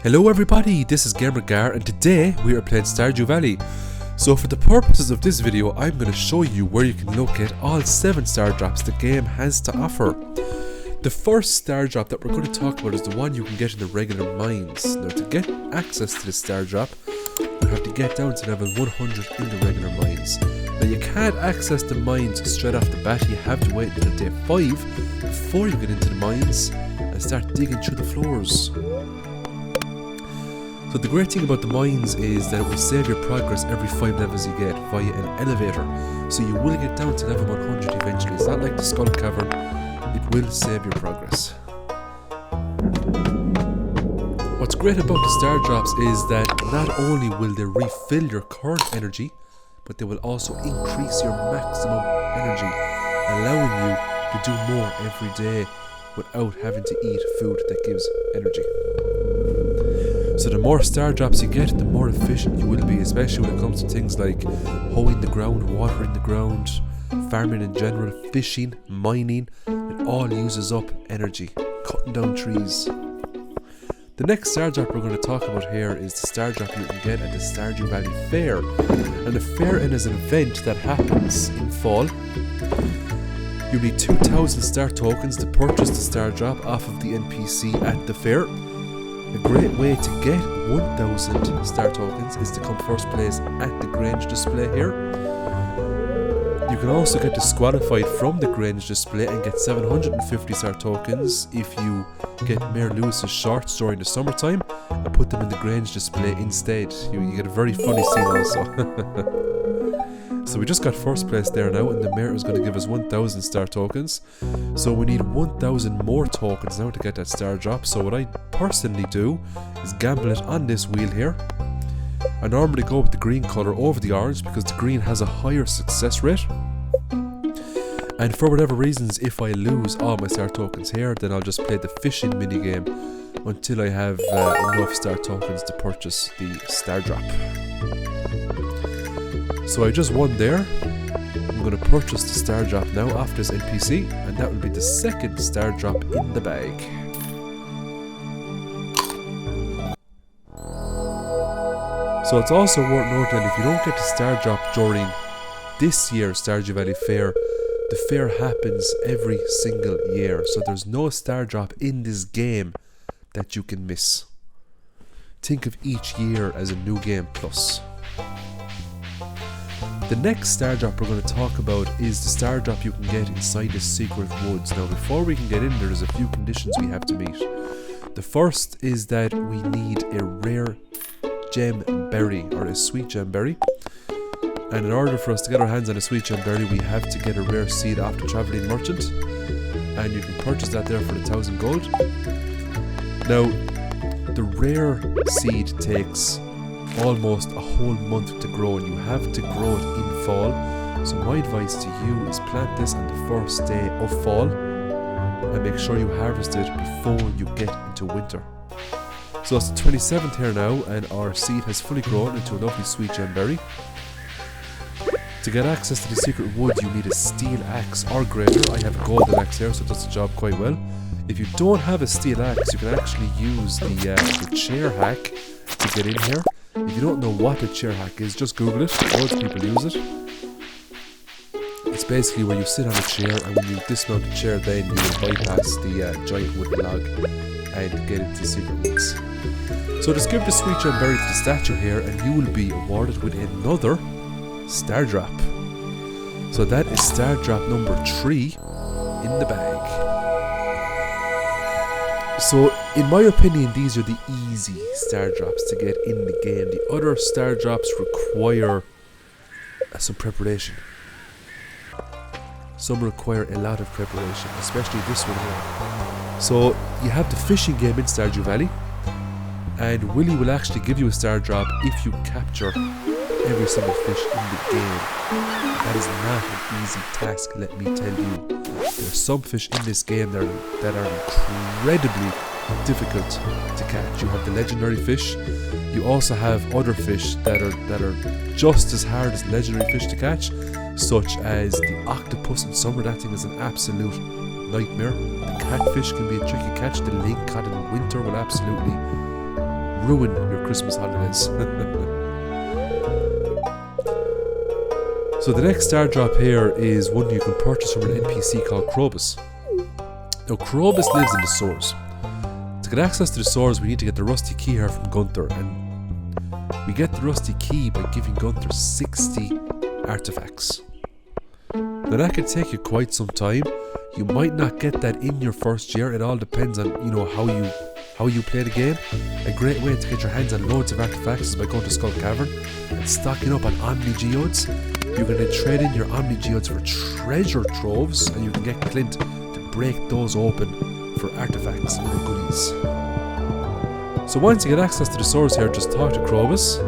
Hello everybody, this is GamerGar and today we are playing Stardew Valley. So for the purposes of this video, I'm going to show you where you can locate all 7 Stardrops the game has to offer. The first Stardrop that we're going to talk about is the one you can get in the regular mines. Now to get access to this Stardrop, you have to get down to level 100 in the regular mines. Now you can't access the mines straight off the bat, you have to wait until day 5 before you get into the mines and start digging through the floors. So the great thing about the mines is that it will save your progress every 5 levels you get via an elevator. So you will get down to level 100 eventually. It's not like the Skull Cavern, it will save your progress. What's great about the Stardrops is that not only will they refill your current energy, but they will also increase your maximum energy, allowing you to do more every day without having to eat food that gives energy. So the more Stardrops you get, the more efficient you will be, especially when it comes to things like hoeing the ground, watering the ground, farming in general, fishing, mining. It all uses up energy, cutting down trees. The next Stardrop we're going to talk about here is the Stardrop you can get at the Stardew Valley Fair. And the Fair is an event that happens in fall. You need 2,000 star tokens to purchase the Stardrop off of the NPC at the fair. A great way to get 1,000 star tokens is to come first place at the Grange display here. You can also get disqualified from the Grange display and get 750 star tokens if you get Mayor Lewis's shorts during the summertime and put them in the Grange display instead. You get a very funny scene also. So we just got first place there now, and the Mayor is going to give us 1,000 star tokens. So we need 1,000 more tokens now to get that Stardrop. So what I personally do is gamble it on this wheel here. I normally go with the green colour over the orange because the green has a higher success rate. And for whatever reasons, if I lose all my star tokens here, then I'll just play the fishing minigame until I have enough star tokens to purchase the Stardrop. So I just won there. I'm going to purchase the Stardrop now after this NPC, and that will be the second Stardrop in the bag. So it's also worth noting that if you don't get the Stardrop during this year's Stardew Valley Fair, the fair happens every single year. So there's no Stardrop in this game that you can miss. Think of each year as a new game plus. The next Stardrop we're going to talk about is the Stardrop you can get inside the secret woods. Now before we can get in there's a few conditions we have to meet. The first is that we need a rare gem berry, or a sweet gem berry. And in order for us to get our hands on a sweet gem berry, we have to get a rare seed off the travelling merchant. And you can purchase that there for 1,000 gold. Now, the rare seed takes almost a whole month to grow, and you have to grow it in fall. So my advice to you is plant this on the first day of fall and make sure you harvest it before you get into winter. So it's the 27th here now, and our seed has fully grown into a lovely sweet gem berry. To get access to the secret wood, you need a steel axe or greater. I have a golden axe here, so it does the job quite well. If you don't have a steel axe, you can actually use the chair hack to get in here. If you don't know what a chair hack is, just Google it. Loads of people use it. It's basically where you sit on a chair, and when you dismount the chair, then you will bypass the giant wooden log and get into the secret woods. So just give the sweet gem berry to the statue here, and you will be awarded with another Stardrop. So that is Stardrop number 3 in the bag. So in my opinion, these are the easy Stardrops to get in the game. The other Stardrops require some preparation. Some require a lot of preparation, especially this one here. So you have the fishing game in Stardew Valley, and Willy will actually give you a Stardrop if you capture every single fish in the game. That is not an easy task, let me tell you. There are some fish in this game that are incredibly difficult to catch. You have the legendary fish. You also have other fish that are just as hard as legendary fish to catch, such as the octopus in summer. That thing is an absolute nightmare. The catfish can be a tricky catch. The lingcod in the winter will absolutely ruin your Christmas holidays. So the next star drop here is one you can purchase from an NPC called Krobus. Now Krobus lives in the sewers. To get access to the sewers we need to get the rusty key here from Gunther, and we get the rusty key by giving Gunther 60 artifacts. Now that could take you quite some time. You might not get that in your first year. It all depends on how you play the game. A great way to get your hands on loads of artifacts is by going to Skull Cavern and stocking up on Omni Geodes. You can then trade in your Omni Geodes for treasure troves, and you can get Clint to break those open for artifacts and goodies. So once you get access to the source here, just talk to Krobus.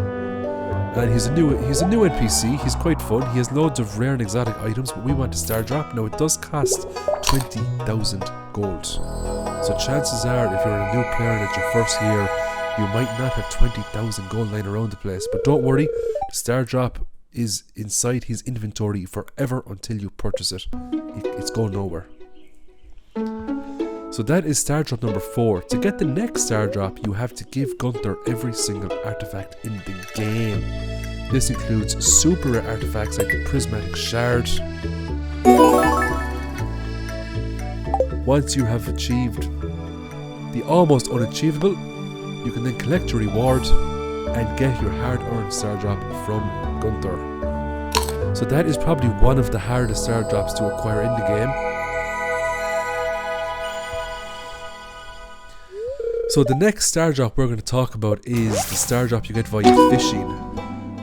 And he's a new NPC. He's quite fun. He has loads of rare and exotic items, but we want a Stardrop. Now it does cost 20,000 gold. So chances are, if you're a new player and it's your first year, you might not have 20,000 gold lying around the place. But don't worry, the Stardrop is inside his inventory forever until you purchase it. It's going nowhere. So that is Stardrop number 4. To get the next Stardrop, you have to give Gunther every single artifact in the game. This includes super rare artifacts like the Prismatic Shard. Once you have achieved the almost unachievable, you can then collect your reward and get your hard-earned Stardrop from Gunther. So that is probably one of the hardest Stardrops to acquire in the game. So the next Stardrop we're going to talk about is the Stardrop you get via fishing.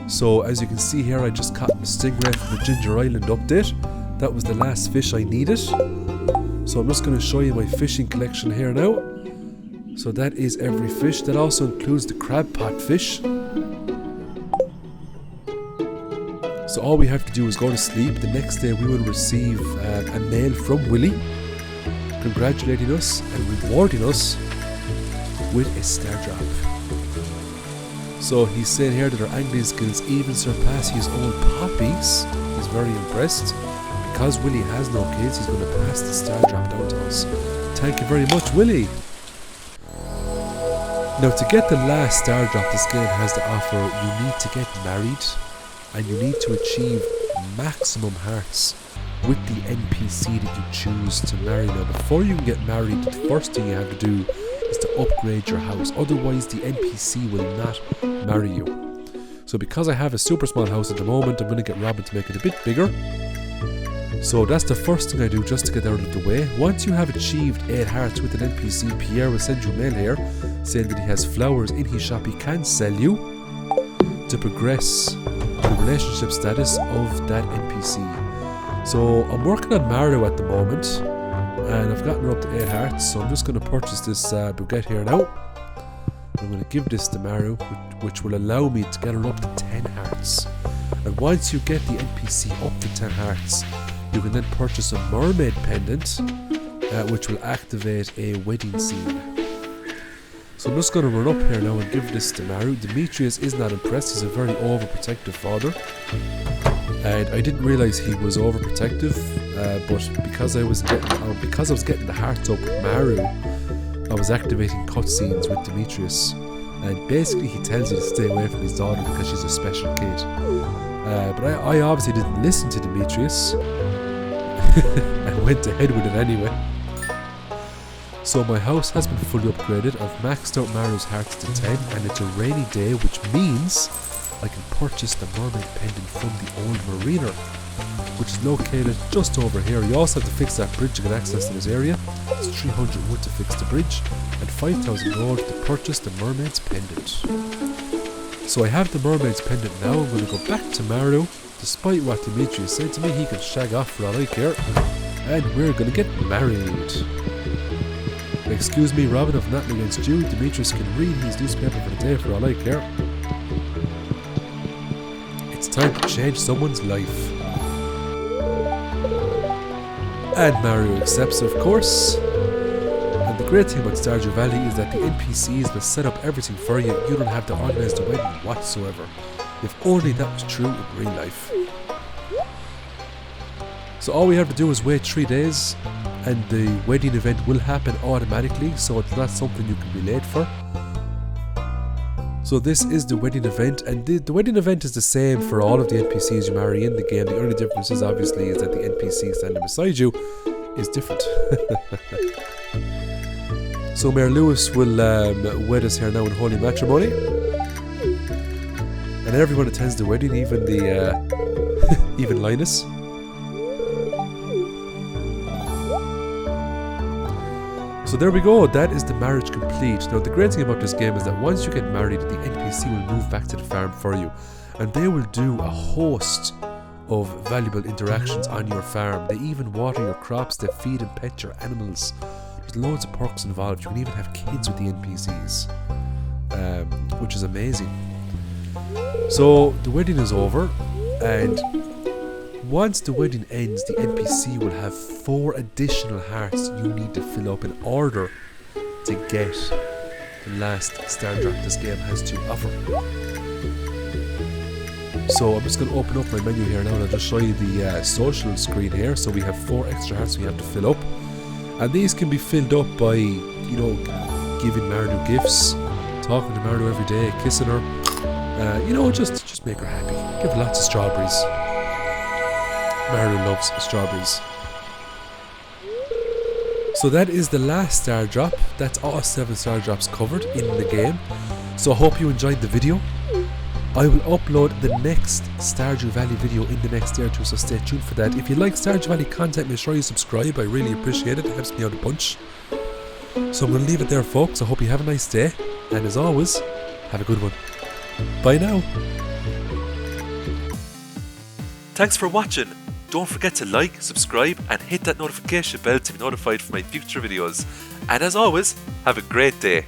So as you can see here, I just caught the stingray from the Ginger Island update. That was the last fish I needed. So I'm just going to show you my fishing collection here now. So that is every fish. That also includes the crab pot fish. So all we have to do is go to sleep. The next day we will receive a mail from Willy congratulating us and rewarding us with a Stardrop. So he's saying here that our angling skills even surpass his own puppies. He's very impressed. Because Willy has no kids, he's going to pass the Stardrop down to us. Thank you very much, Willy. Now to get the last Stardrop this game has to offer, you need to get married and you need to achieve maximum hearts with the NPC that you choose to marry. Now before you can get married, the first thing you have to do is to upgrade your house, otherwise the NPC will not marry you. So because I have a super small house at the moment, I'm going to get Robin to make it a bit bigger. So that's the first thing I do just to get out of the way. Once you have achieved 8 hearts with an NPC, Pierre will send you a mail here saying that he has flowers in his shop he can sell you to progress the relationship status of that NPC. So I'm working on Mario at the moment, and I've gotten her up to 8 hearts, so I'm just going to purchase this bouquet here now. I'm going to give this to Mario, which will allow me to get her up to 10 hearts. And once you get the NPC up to 10 hearts, you can then purchase a mermaid pendant, which will activate a wedding scene. So I'm just going to run up here now and give this to Mario. Demetrius is not impressed. He's a very overprotective father. And I didn't realise he was overprotective, but because I was getting the hearts up with Mario, I was activating cutscenes with Demetrius. And basically he tells you to stay away from his daughter because she's a special kid. But I obviously didn't listen to Demetrius and went ahead with it anyway. So my house has been fully upgraded. I've maxed out Mario's hearts to 10, and it's a rainy day, which means I can purchase the mermaid pendant from the old marina, which is located just over here. You also have to fix that bridge to get access to this area. It's 300 wood to fix the bridge, and 5,000 gold to purchase the mermaid's pendant. So I have the mermaid's pendant now. I'm going to go back to Mario. Despite what Demetrius said to me, he can shag off for all I care, and we're going to get married. Excuse me, Robin, I've nothing against you. Demetrius can read his newspaper for the day for all I care. It's time to change someone's life. And Mario accepts, of course. And the great thing about Stardew Valley is that the NPCs will set up everything for you. You don't have to organise the wedding whatsoever. If only that was true in real life. So all we have to do is wait 3 days, and the wedding event will happen automatically, so it's not something you can be late for. So this is the wedding event, and the wedding event is the same for all of the NPCs you marry in the game. The only difference is obviously is that the NPC standing beside you is different. So Mayor Lewis will wed us here now in holy matrimony, and everyone attends the wedding, even the even Linus. So there we go, that is the marriage complete. Now the great thing about this game is that once you get married, the NPC will move back to the farm for you, and they will do a host of valuable interactions on your farm. They even water your crops, they feed and pet your animals. There's loads of perks involved. You can even have kids with the NPCs, which is amazing. So the wedding is over, and once the wedding ends, the NPC will have 4 additional hearts you need to fill up in order to get the last Stardrop this game has to offer. So I'm just going to open up my menu here now, and I'll just show you the social screen here. So we have 4 extra hearts we have to fill up, and these can be filled up by, you know, giving Mardu gifts, talking to Mardu every day, kissing her, you know, just make her happy. Give her lots of strawberries. Mardu loves strawberries. So that is the last star drop. That's all 7 star drops covered in the game. So I hope you enjoyed the video. I will upload the next Stardew Valley video in the next day or two, so stay tuned for that. If you like Stardew Valley content, make sure you subscribe. I really appreciate it. It helps me out a bunch. So I'm going to leave it there, folks. I hope you have a nice day. And as always, have a good one. Bye now. Thanks for watching. Don't forget to like, subscribe, and hit that notification bell to be notified for my future videos. And as always, have a great day.